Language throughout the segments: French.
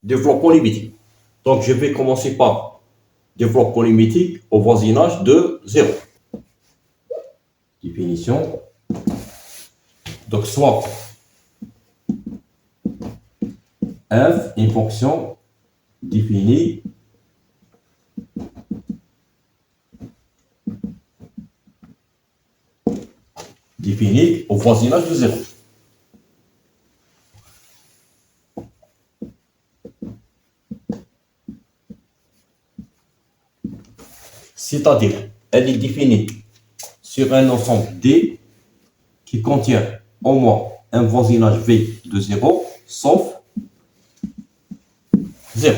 développement limité. Donc, je vais commencer par développement limité au voisinage de 0. Définition. Donc, soit f, une fonction définie au voisinage de 0. C'est-à-dire, elle est définie sur un ensemble D qui contient au moins un voisinage V de 0, sauf 0.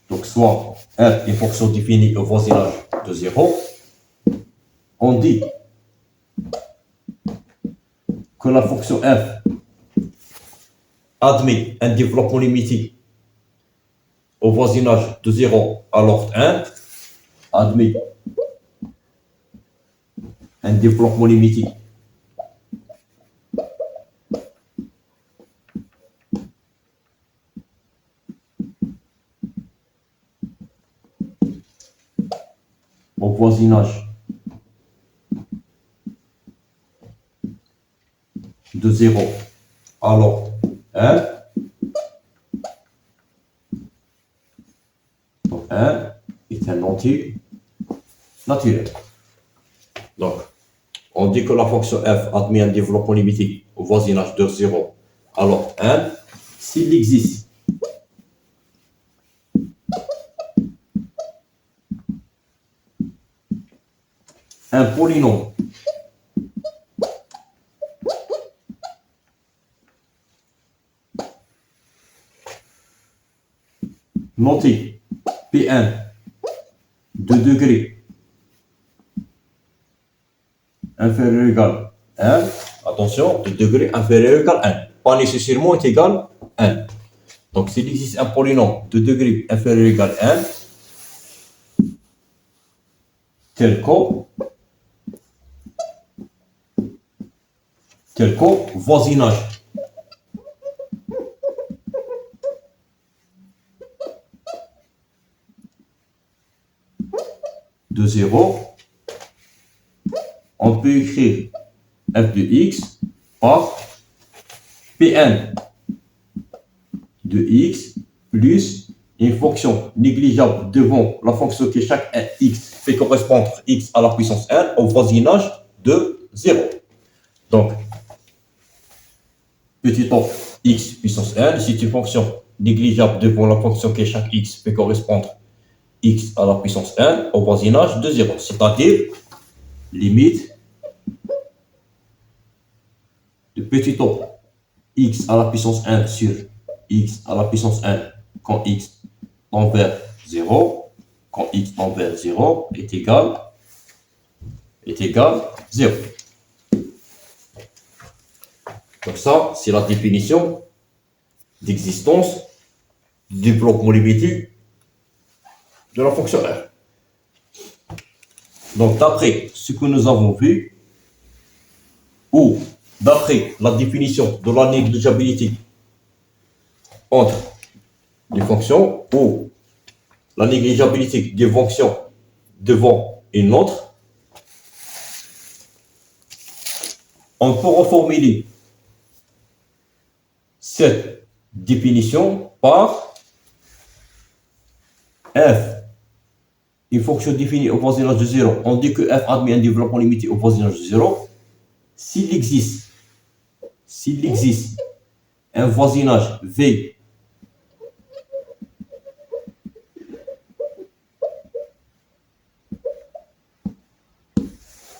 Donc, soit f est fonction définie au voisinage de 0, on dit que la fonction f admet un développement limité au voisinage de 0 à l'ordre 1, admet un développement limité au voisinage de 0 à l'ordre 1. Donc 1 est un entier naturel. Donc, on dit que la fonction f admet un développement limité au voisinage de 0 à l'ordre 1 s'il existe un polynôme noté P1 de degré inférieur ou égal à 1, attention, de degré inférieur ou égal à 1, pas nécessairement est égal à 1. Donc, s'il existe un polynôme de degré inférieur ou égal à 1, tel que voisinage de 0, on peut écrire f de x par Pn de x plus une fonction négligeable devant la fonction que chaque x fait correspondre x à la puissance 1 au voisinage de 0. Donc, petit o x puissance 1, c'est une fonction négligeable devant la fonction que chaque x fait correspondre x à la puissance 1 au voisinage de 0, c'est-à-dire limite de petit o x à la puissance 1 sur x à la puissance 1 quand x tend vers 0, quand x tend vers 0 est égal 0. Donc ça, c'est la définition d'existence du développement limité de la fonction f. Donc, d'après ce que nous avons vu, ou d'après la définition de la négligeabilité entre les fonctions, ou la négligeabilité des fonctions devant une autre, on peut reformuler cette définition par f, une fonction définie au voisinage de 0. On dit que f admet un développement limité au voisinage de 0 s'il existe un voisinage v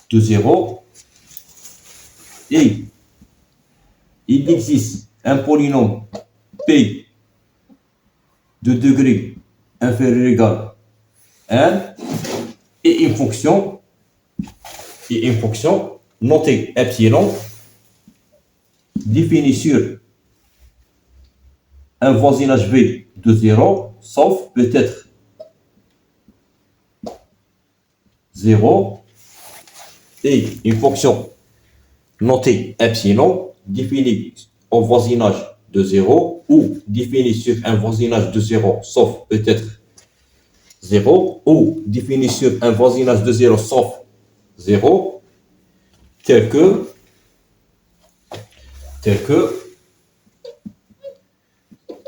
de 0 et il existe un polynôme p de degré inférieur ou égal à 1 et une fonction notée epsilon définie sur un voisinage v de 0 sauf peut-être 0 et une fonction notée epsilon définie au voisinage de 0 ou définie sur un voisinage de 0, sauf peut-être 0, ou définie sur un voisinage de 0, sauf 0, tel que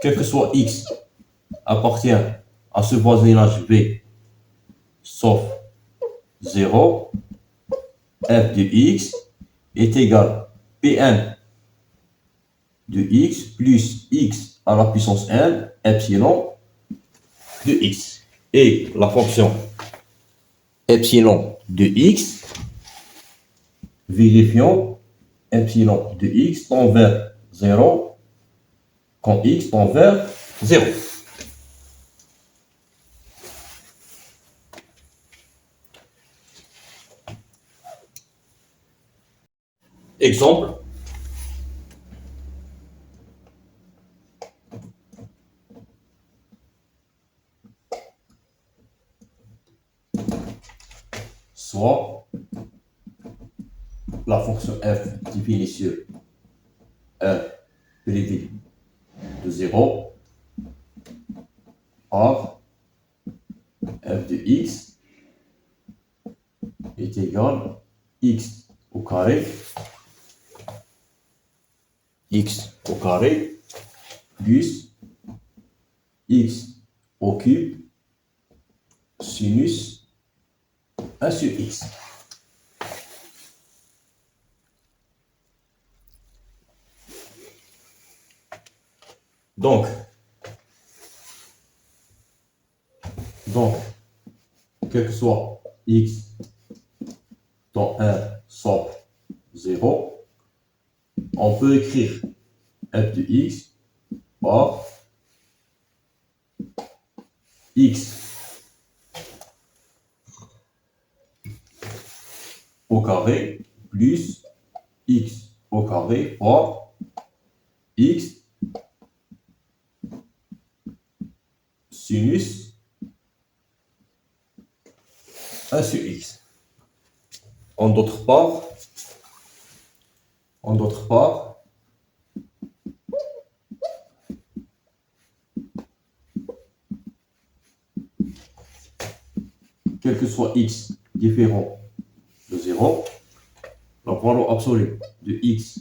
quel que soit x appartient à ce voisinage V, sauf 0, f de x est égal Pn de x plus x à la puissance n, epsilon de x. Et la fonction epsilon de x, vérifions epsilon de x tend vers 0 quand x tend vers 0. Exemple, soit la fonction f définie sur r privé de 0 par f de x est égal x au carré plus x au cube sinus 1 sur x. Donc, quel que soit x dans 1 sauf 0, on peut écrire f de x par x au carré plus x au carré par x sinus 1 sur x. En d'autre part, quel que soit x différent de 0, la valeur absolue de x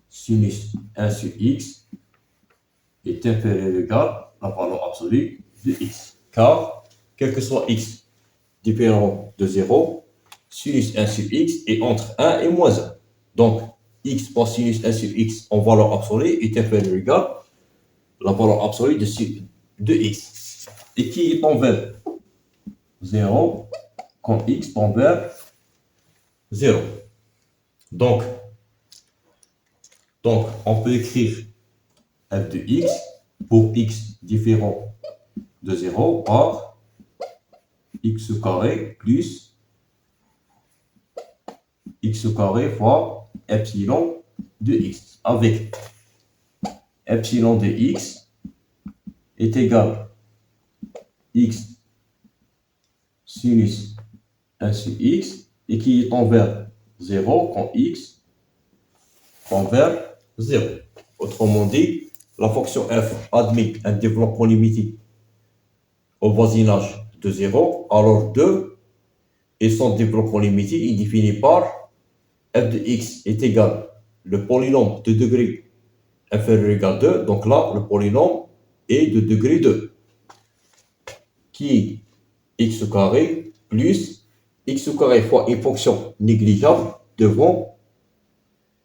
sinus 1 sur x est inférieure ou égale à la valeur absolue de x. Car, quel que soit x différent de 0, sinus 1 sur x est entre 1 et moins 1. Donc, x par sinus 1 sur x en valeur absolue est inférieure ou égale à la valeur absolue de x. Et qui est envers 0 quand x tend vers 0. Donc, on peut écrire f de x pour x différent de 0 par x au carré plus x au carré fois epsilon de x, avec epsilon de x est égal x sinus 1 sur x et qui tend vers 0 quand x tend vers 0. Autrement dit, la fonction f admet un développement limité au voisinage de 0, alors 2 et son développement limité est défini par f de x est égal le polynôme de degré inférieur ou égal à 2, donc là, le polynôme est de degré 2, qui est x au carré plus x au carré fois une fonction négligeable devant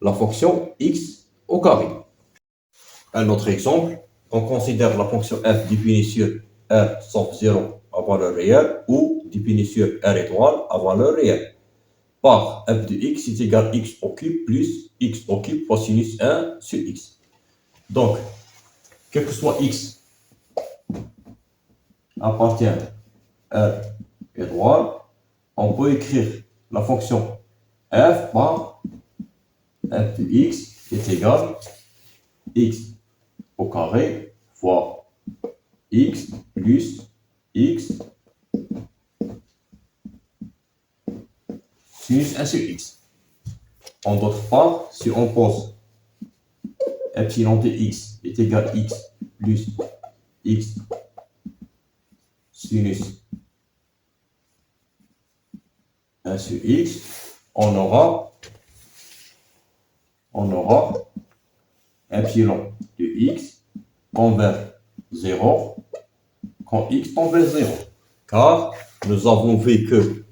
la fonction x au carré. Un autre exemple, on considère la fonction f définie sur r sauf 0 à valeur réelle ou définie sur r étoile à valeur réelle par f de x est égal à x au cube plus x au cube fois sinus 1 sur x. Donc, quel que soit x appartient à r étoile, on peut écrire la fonction f par f de x est égal à x au carré fois x plus x sinus 1 sur x. En d'autre part, si on pose epsilon de x est égal à x plus x sinus 1 sur x, on aura epsilon de x tend vers 0 quand x tend vers 0. Car nous avons vu que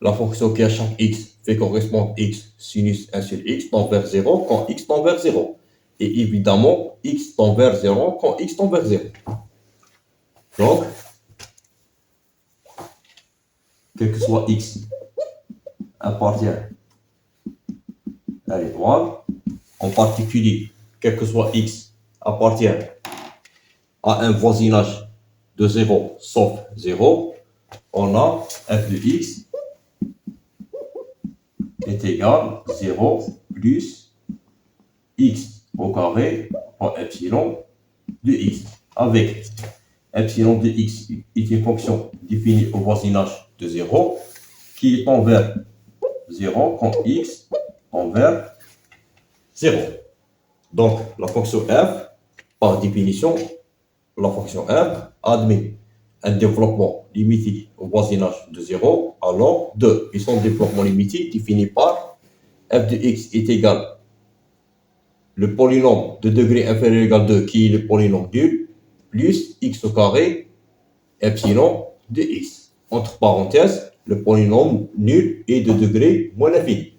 la fonction qui à chaque x fait correspondre x sinus 1 sur x tend vers 0 quand x tend vers 0. Et évidemment, x tend vers 0 quand x tend vers 0. Donc, quel que soit x appartient à l'étoile, en particulier, quel que soit x appartient à un voisinage de 0 sauf 0, on a f de x est égal à 0 plus x au carré par epsilon de x, avec epsilon de x est une fonction définie au voisinage de 0 qui tend vers 0 quand x tend vers 0. Donc, la fonction f, par définition, la fonction f admet un développement limité au voisinage de 0 allant de, et son développement limité défini par f de x est égal le polynôme de degré inférieur ou égal à 2 qui est le polynôme nul plus x au carré epsilon de x. Entre parenthèses, le polynôme nul est de degré moins l'infini.